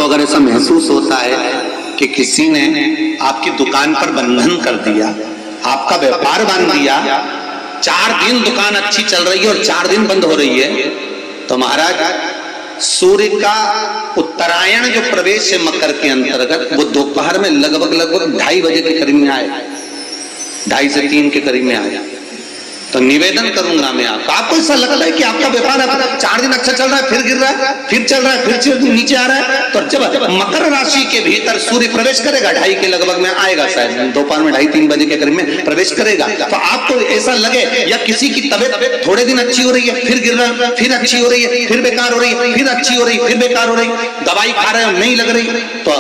अगर ऐसा महसूस होता है कि किसी ने आपकी दुकान पर बंधन कर दिया, आपका व्यापार बांध दिया, 4 दिन दुकान अच्छी चल रही है और 4 दिन बंद हो रही है, तो महाराज सूर्य का उत्तरायण जो प्रवेश है मकर के अंतर्गत, वो दोपहर में लगभग 2:30 बजे के करीब में आए, 2:30 से 3 के करीब में आया। तो निवेदन करूंगा मैं आपको ऐसा लगता है कि आपका व्यापार 4 दिन अच्छा चल रहा है, फिर गिर रहा है, फिर चल रहा है, फिर नीचे आ रहा है, तो जब मकर राशि के भीतर सूर्य प्रवेश करेगा 2:30 के लगभग में आएगा, शायद दोपहर में 2:30-3 बजे के करीब में प्रवेश करेगा, तो आपको ऐसा लगे या किसी की तबियत थोड़े दिन अच्छी हो रही है, फिर गिर रहा है, फिर अच्छी हो रही है, फिर बेकार हो रही है, फिर अच्छी हो रही है, फिर बेकार हो रही है, दवाई खा रहे हो नहीं लग रही, तो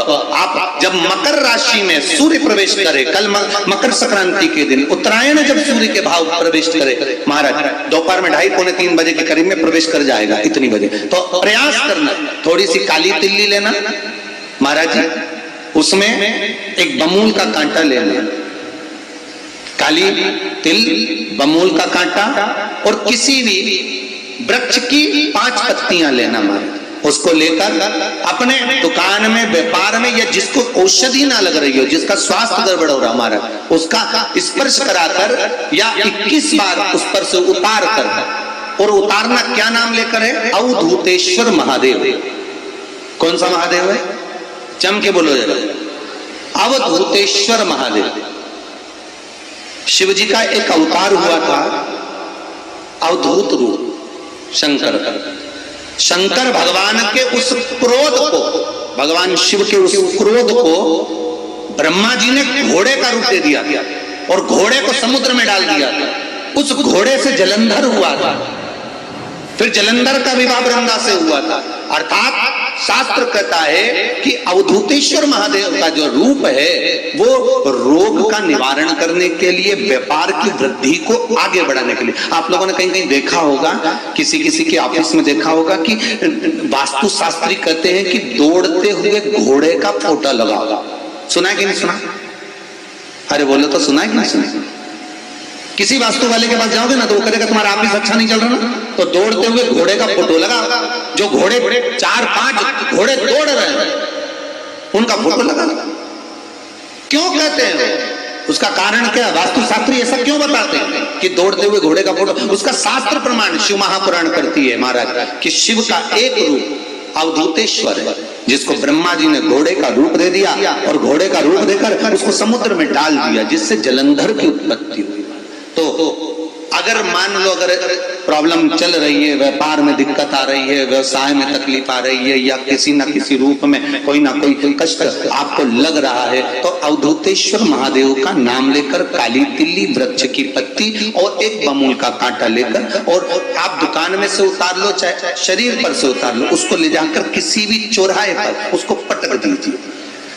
आप जब मकर राशि में सूर्य प्रवेश करे, कल मकर संक्रांति के दिन उत्तरायण जब सूर्य के भाव प्रवेश करे महाराज, दोपहर में 2:30-3 बजे के करीब में प्रवेश कर जाएगा, इतनी बजे, तो प्रयास करना थोड़ी सी काली तिल्ली लेना महाराज जी, उसमें एक बमूल का कांटा लेना, काली तिल, बमूल का कांटा और किसी भी वृक्ष की 5 पत्तियां लेना महाराज, उसको लेकर अपने दुकान में, व्यापार में, या जिसको औषधि ना लग रही हो, जिसका स्वास्थ्य गड़बड़ हो रहा हमारा, उसका स्पर्श कराकर या 21 बार उस पर से उतार कर, और उतारना क्या नाम लेकर है? अवधूतेश्वर महादेव। कौन सा महादेव है? चम के बोलो जरा, अवधूतेश्वर महादेव। शिव जी का एक अवतार हुआ था, अवधूत रूप, शंकर भगवान के उस क्रोध को, भगवान शिव के उस क्रोध को ब्रह्मा जी ने घोड़े का रूप दे दिया और घोड़े को समुद्र में डाल दिया था। उस घोड़े से जलंधर हुआ था, फिर जलंधर का विवाह वृंदा से हुआ था। अर्थात शास्त्र कहता है कि अवधूतेश्वर महादेव का जो रूप है वो रोग का निवारण करने के लिए, व्यापार की वृद्धि को आगे बढ़ाने के लिए। आप लोगों ने कहीं कहीं देखा होगा, किसी किसी के ऑफिस में देखा होगा कि वास्तु शास्त्री कहते हैं कि दौड़ते हुए घोड़े का फोटो लगाओ। सुना है कि नहीं सुना? अरे बोलो तो सुना है कि नहीं सुना? किसी वास्तु वाले के पास जाओगे ना तो वो कहेगा तुम्हारा ऑफिस अच्छा नहीं चल रहा ना, तो दौड़ते हुए घोड़े का फोटो लगा, जो घोड़े 4-5 घोड़े दौड़ रहे हैं उनका फोटो लगा। क्यों कहते हैं? उसका कारण क्या? वास्तु शास्त्री ऐसा क्यों बताते हैं कि दौड़ते हुए घोड़े का फोटो? उसका शास्त्र प्रमाण शिव महापुराण करती है महाराज कि शिव का एक रूप अवधूतेश्वर है, जिसको ब्रह्मा जी ने घोड़े का रूप दे दिया और घोड़े का रूप देकर उसको समुद्र में डाल दिया, जिससे जलंधर की उत्पत्ति हुई। तो अगर मान लो अगर प्रॉब्लम चल रही है, व्यापार में दिक्कत आ रही है, व्यवसाय में तकलीफ आ रही है, या किसी न किसी रूप में कोई ना कोई कष्ट आपको लग रहा है, तो अवधूतेश्वर महादेव का नाम लेकर काली तिल्ली, वृक्ष की पत्ती और एक बमूल का कांटा लेकर, और आप दुकान में से उतार लो, चाहे शरीर पर से उतार लो, उसको ले जाकर किसी भी चौराहे पर उसको पटक दीजिए।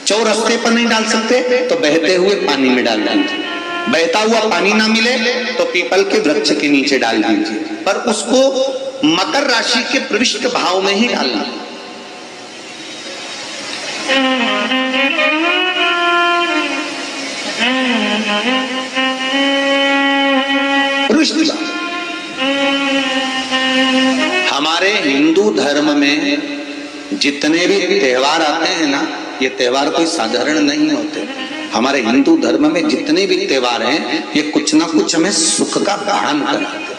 चौरस्ते पर नहीं डाल सकते तो बहते हुए पानी में डाल दीजिए, बहता हुआ पानी ना मिले तो पीपल के वृक्ष के नीचे डाल दीजिए, पर उसको मकर राशि के प्रविष्ट भाव में ही डालना। हमारे हिंदू धर्म में जितने भी त्योहार आते हैं ना, ये त्योहार कोई साधारण नहीं होते। हमारे हिंदू धर्म में जितने भी त्योहार हैं ये कुछ ना कुछ हमें सुख का प्रदान कराते हैं।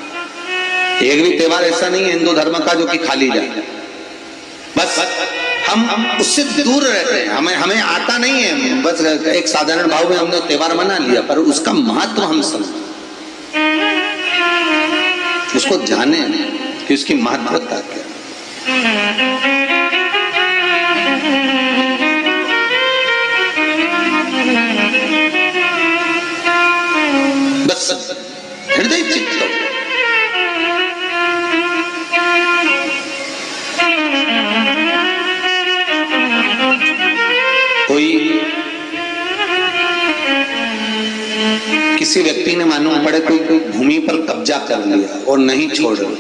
एक भी त्योहार ऐसा नहीं है हिंदू धर्म का जो कि खाली जाए, बस हम उससे दूर रहते हैं, हमें आता नहीं है, बस एक साधारण भाव में हमने त्योहार मना लिया, पर उसका महत्व हम समझें, उसको जाने कि उसकी महत्वता क्या। बस हृदय चित्त कोई किसी व्यक्ति ने मालूम पड़े कोई भूमि पर कब्जा कर लिया और नहीं छोड़ रहे,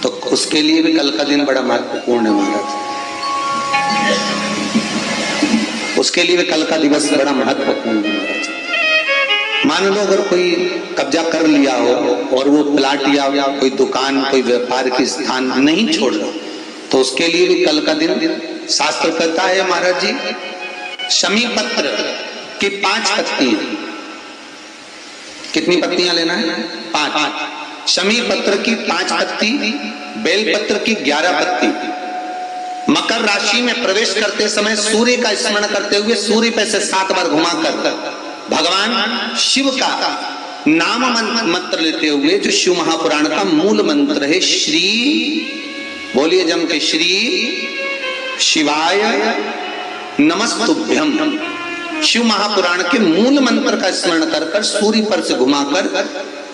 तो उसके लिए भी कल का दिन बड़ा महत्वपूर्ण है महाराज। उसके लिए भी कल का दिवस बड़ा महत्वपूर्ण है महाराज। मान लो अगर कोई कब्जा कर लिया हो और वो प्लाट या कोई दुकान, कोई व्यापार की स्थान नहीं छोड़ रहा, तो उसके लिए भी कल का दिन शास्त्र कहता है महाराज जी, शमी पत्र की 5 पत्तियां, कितनी पत्तियां लेना है? 5। शमी पत्र की 5 पत्ती, बेल पत्र की 11 पत्ती। मकर राशि में प्रवेश करते समय सूर्य का स्मरण करते हुए सूर्य पे से 7 बार घुमाकर भगवान शिव का नाम मंत्र लेते हुए, जो शिव महापुराण का मूल मंत्र है, श्री, बोलिए जम के, श्री शिवाय नमस्तुभ्यम, शिव महापुराण के मूल मंत्र का स्मरण कर कर सूर्य पर से घुमाकर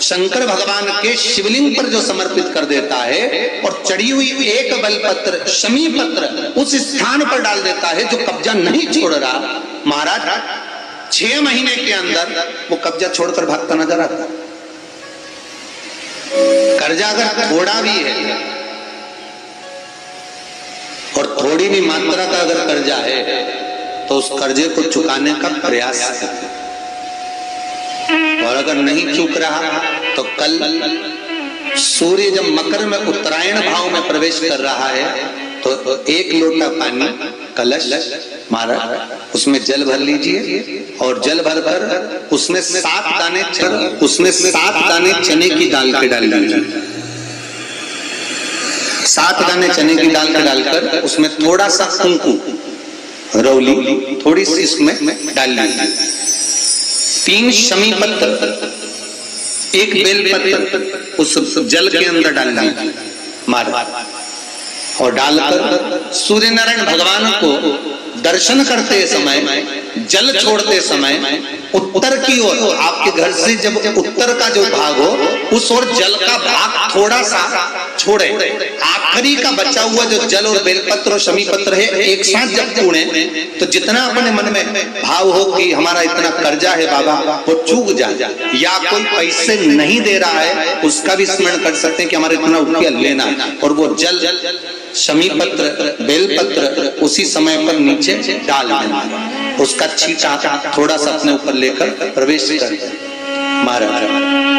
शंकर भगवान के शिवलिंग पर जो समर्पित कर देता है और चढ़ी हुई एक बेलपत्र शमी पत्र उस स्थान पर डाल देता है जो कब्जा नहीं छोड़ रहा। महाराज 6 महीने के अंदर वो कब्जा छोड़कर भागता नजर आता। कर्जा अगर थोड़ा भी है और थोड़ी भी मात्रा का अगर कर्जा है तो उस कर्जे को चुकाने का प्रयास करें, और अगर नहीं चूक रहा तो कल सूर्य जब मकर में उत्तरायण भाव में प्रवेश कर रहा है तो 1 लोटा पानी कलश महाराज उसमें जल भर लीजिए और जल भर कर उसमें 7 दाने चने की दाल के डाल लीजिए। 7 दाने चने की दाल के डालकर उसमें थोड़ा सा कुंकू रौली थोड़ी सी इसमें डाल लीजिए। 3 शमी पत्र, 1 बेल पत्र उस जल के अंदर डाल लीजिए मार, और डालकर सूर्य नारायण भगवान को दर्शन करते समय, जल छोड़ते समय उत्तर की ओर, आपके घर से जब उत्तर का जो भाग हो उस ओर जल का भाग थोड़ा सा छोड़े। आखिरी का बचा हुआ जो जल और बेलपत्र और शमी पत्र है एक साथ जब छोड़े तो जितना अपने मन में भाव हो कि हमारा इतना कर्जा है बाबा वो चूक जाए, या कोई पैसे नहीं दे रहा है उसका भी स्मरण कर सकते हैं कि हमारा इतना रुपया लेना है, और वो जल शमी पत्र बेलपत्र उसी समय पर नीचे डाल देना, उसका छींटा थोड़ा सा अपने ऊपर लेकर प्रवेश कर महाराज।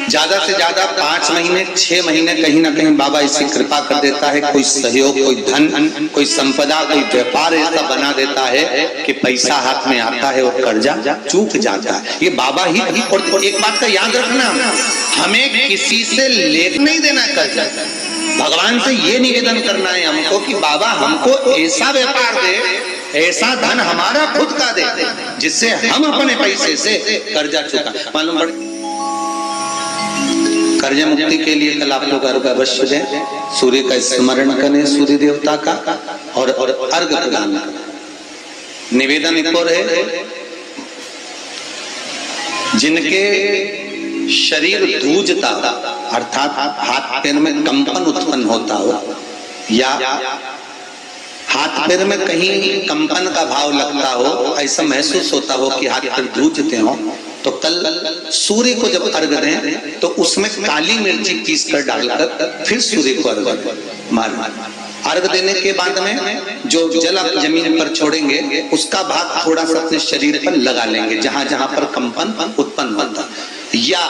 ज्यादा से ज्यादा 5 महीने 6 महीने कहीं ना कहीं बाबा इसी कृपा कर देता है, कोई सहयोग, कोई धन, कोई संपदा, कोई व्यापार ऐसा बना देता है कि पैसा हाथ में आता है और कर्जा चूक जाता है। ये बाबा ही। और एक बात का याद रखना, हमें किसी से ले नहीं देना कर्जा, भगवान से ये निवेदन करना है हमको कि बाबा हमको ऐसा व्यापार दे, ऐसा धन हमारा खुद का दे जिससे हम अपने पैसे से कर्जा चुका। मालूम पड़े कर्जा मुक्ति के लिए कल आप लोग अर्घ अवश्य दें, सूर्य का स्मरण करें, सूर्य देवता का, और अर्घ प्रदान करें। निवेदन एक और है, जिनके शरीर धूजता अर्थात हाथ पैर में कंपन उत्पन्न होता हो, या हाथ पैर में कहीं कंपन का भाव लगता हो, ऐसा महसूस होता हो कि हाथ पैर धूजते हो, तो कल सूर्य को जब अर्घ दें तो उसमें काली मिर्ची पीस कर डालकर फिर सूर्य को अर्घ मार। अर्घ देने के बाद में जो जल आप जमीन पर छोड़ेंगे उसका भाग थोड़ा सा अपने शरीर पर लगा लेंगे जहां जहां पर कंपन उत्पन्न होता। या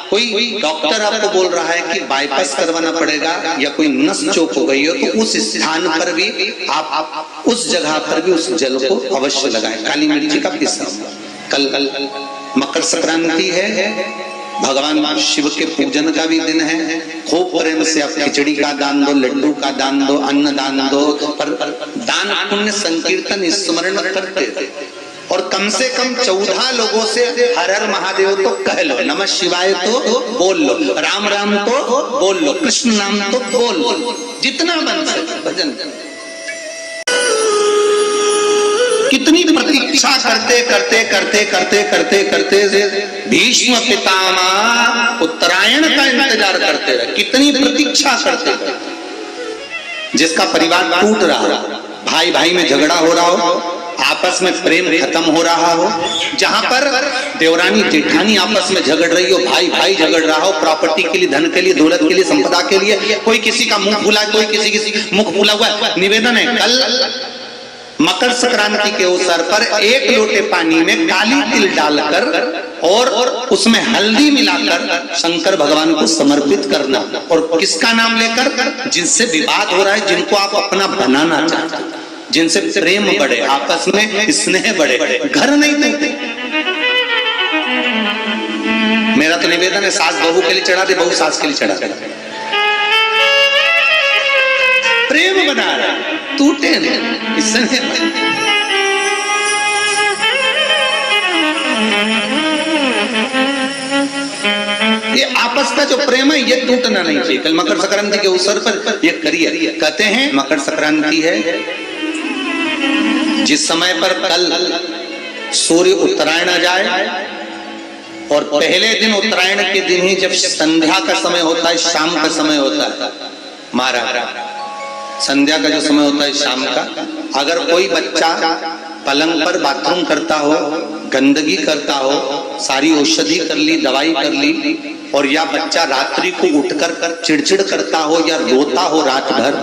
कोई डॉक्टर आपको बोल रहा है कि बाईपास करवाना पड़ेगा या कोई नस चोक हो गई हो, तो उस स्थान पर भी आप उस जगह पर भी उस जल को अवश्य लगाएं, काली मिर्ची का पीसा। कल मकर संक्रांति है, भगवान शिव के पूजन का भी दिन है। खूब प्रेम से आप खिचड़ी का दान दो, लड्डू का दान दो, अन्न दान दो, पर दान पुण्य संकीर्तन स्मरण करते, और कम से कम 14 लोगों से हर हर महादेव तो कह लो, नमः शिवाय तो बोल लो, राम राम तो बोल लो, कृष्ण नाम तो बोल लो, जितना बन सके भजन। कितनी प्रतीक्षा करते करते करते करते करते करते भीष्म पितामह उत्तरायण का इंतजार करते रहे, कितनी प्रतीक्षा करते करते। जिसका परिवार टूट रहा हो, भाई भाई में झगड़ा हो रहा हो, आपस में प्रेम खत्म हो रहा हो, जहां पर देवरानी जेठानी आपस में झगड़ रही हो, भाई भाई झगड़ रहा हो, प्रॉपर्टी के लिए, धन के लिए, दौलत के लिए, संपदा के लिए, कोई किसी का मुंह फूला, कोई किसी मुख फूला हुआ। निवेदन है कल मकर संक्रांति के अवसर पर 1 लोटे पानी में काली तिल डालकर और उसमें हल्दी मिलाकर शंकर भगवान को समर्पित करना। और किसका नाम लेकर? जिनसे विवाद हो रहा है, जिनको आप अपना बनाना चाहते हैं, जिनसे प्रेम बढ़े, आपस में स्नेह बढ़े, घर नहीं देते। मेरा तो निवेदन है, सास बहू के लिए चढ़ा दे, बहू सास के लिए चढ़ा दे, प्रेम बना रहा, टूटे नहीं, इससे ये आपस का जो प्रेम है ये टूटना नहीं चाहिए। कल मकर संक्रांति के अवसर पर ये करिए। कहते हैं मकर संक्रांति है जिस समय पर कल सूर्य उत्तरायण आ जाए और पहले दिन उत्तरायण के दिन ही जब संध्या का समय होता है, शाम का समय होता है, महाराज संध्या का जो समय होता है शाम का, अगर कोई बच्चा पलंग पर बाथरूम करता हो, गंदगी करता हो, सारी औषधि कर ली, दवाई कर ली, और या बच्चा रात्रि को उठकर चिड़चिड़ करता हो या रोता हो रात भर,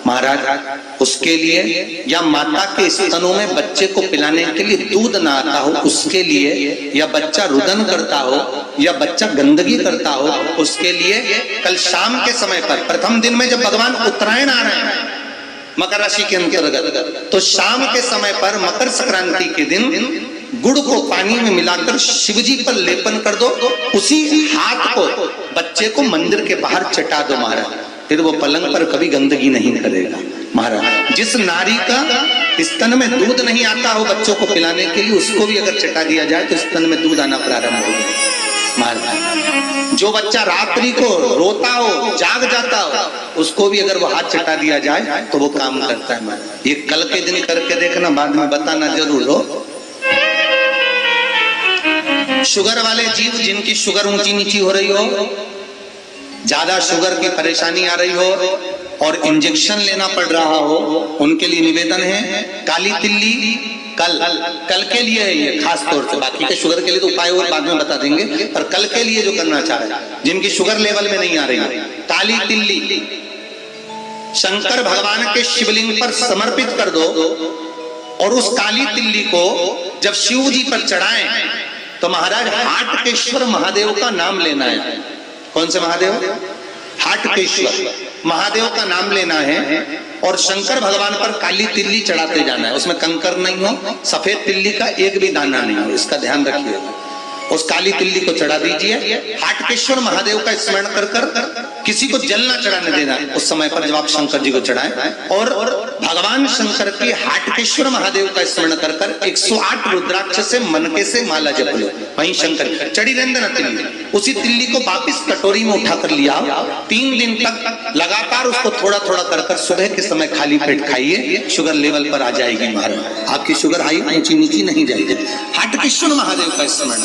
महाराज उसके लिए, या माता के स्तनों में बच्चे को पिलाने के लिए दूध ना आता हो उसके लिए, या बच्चा रुदन करता हो या बच्चा गंदगी करता हो उसके लिए, कल शाम के समय पर प्रथम दिन में जब भगवान उत्तरायण आ रहे हैं मकर राशि के अंतर्गत, तो शाम के समय पर मकर संक्रांति के दिन गुड़ को पानी में मिलाकर शिवजी पर लेपन कर दो, उसी हाथ को बच्चे को मंदिर के बाहर चटा दो महाराज, फिर वो पलंग पर कभी गंदगी नहीं करेगा महाराज। जिस नारी का स्तन में दूध नहीं आता हो बच्चों को पिलाने के लिए, उसको भी अगर चटा दिया जाए तो स्तन में दूध आना प्रारंभ हो जाए महाराज। जो बच्चा रात्रि को रोता हो, जाग जाता हो, उसको भी अगर वो हाथ चटा दिया जाए तो वो काम करता है महाराज। ये कल के दिन करके देखना, बाद में बताना जरूर हो। शुगर वाले जीव जिनकी शुगर ऊंची नीची हो रही हो, ज्यादा शुगर की परेशानी आ रही हो और इंजेक्शन लेना पड़ रहा हो, उनके लिए निवेदन है काली तिल्ली कल के लिए है ये खास तौर से, बाकी के शुगर के लिए तो उपाय और बाद में बता देंगे, पर कल के लिए जो करना चाह रहे हैं जिनकी शुगर लेवल में नहीं आ रही है, काली तिल्ली शंकर भगवान के शिवलिंग पर समर्पित कर दो और उस काली तिल्ली को जब शिव जी पर चढ़ाएं तो महाराज हाटकेश्वर महादेव का नाम लेना है। कौन से महादेव? हाटकेश्वर महादेव का नाम लेना है और शंकर भगवान पर काली तिल्ली चढ़ाते जाना है। उसमें कंकर नहीं हो, सफेद तिल्ली का एक भी दाना नहीं हो, इसका ध्यान रखिए। उस काली तिल्ली को चढ़ा दीजिए, हाटकेश्वर महादेव का स्मरण कर कर किसी को जल ना चढ़ाने देना उस समय पर जब आप शंकर जी को चढ़ाएं, और भगवान शंकर की हाटकेश्वर महादेव का स्मरण कर कर 108 रुद्राक्ष से मनके से माला जप लो। वहीं शंकर चढ़ी रहने ना तिल्ली, उसी तिल्ली को वापिस कटोरी में उठा कर लिया, 3 दिन तक लगातार उसको थोड़ा थोड़ा कर कर सुबह के समय खाली पेट खाइए, शुगर लेवल पर आ जाएगी महाराज, आपकी शुगर हाई ऊंची नीची नहीं जाएगी। हाटकेश्वर महादेव का स्मरण